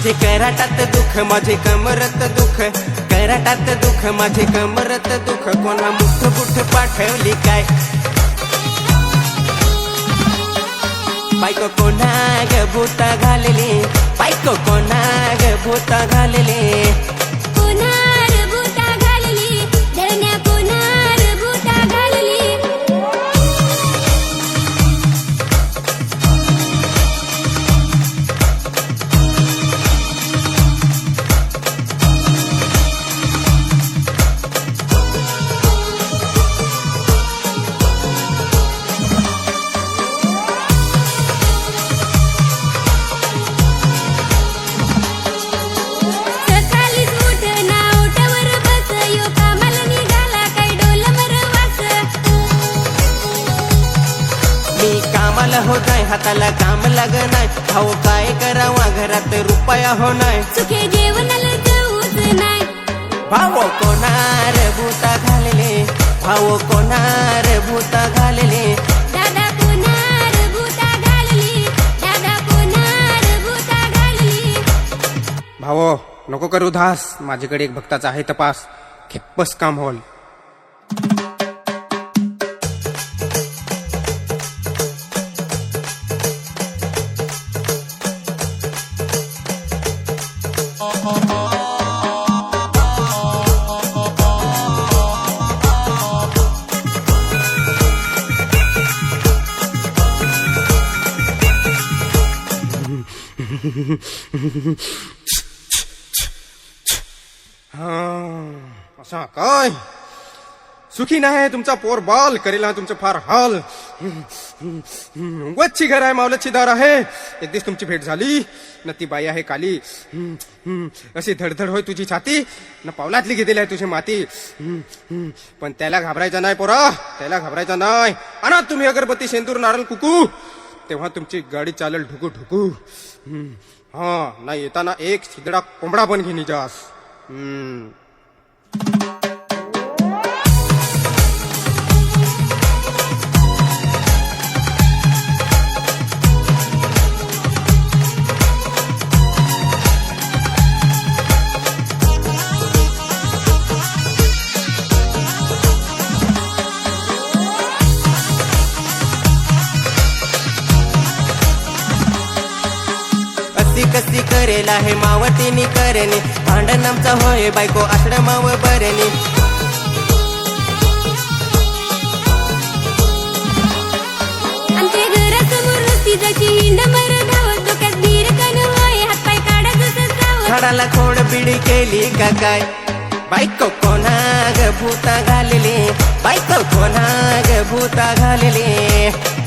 माझे कराटात दुःख माझे कमरत दुःख कराटात दुःख माझे कमरत दुःख कोणा मुठ मुठ पाठवली काय बायको कोणा ग भूता घालली बायको कोणा ग भूता घालली कोणार भूता घालली धरण्या कोणार भूता घालली हो जाय हाताला काम लाग नाही भाऊ काय करावा घरात रुपया हो नाही सुखे जेवणाला जाऊच नाही भाऊ कोणार भूता घालले भाऊ कोणार भूता घालले दादा कोणार भूता घालली दादा कोणार भूता घालली भावो नको करू धास माझ्याकडे एक भक्ताचा आहे तपास खेप्पस काम होल असा काय सुखी नाही तुमचा पोर बाल करेला तुमचं फार हाल वच्ची घर आहे मावलतची दार आहे एक दिवस तुमची भेट झाली न ती बाई आहे काली अशी धडधड होय तुझी छाती न पावलातली घेतली आहे तुझी माती पण त्याला घाबरायचं नाही पोरा त्याला घाबरायचं नाही आणा तुम्ही अगरबत्ती शेंदूर नारळ कुकू तेव्हा तुमची गाडी चालेल ढुकू ढुकू हा नाही येताना एक शिदडा कोंबडा पण घेऊन जास कसी करेला हे मावतीनी करेनी भांडण आमचा होय बायको आश्रमाव बरेनी आमच्या घरासमोर नुसती जशी हिंड मर धावत डोक्यात बीर कन होय हातपाय काढा जसं जावं झाडाला खोड बिडी केली का काय बायको कोणा ग भूता घालली बायको कोणा ग भूता घालली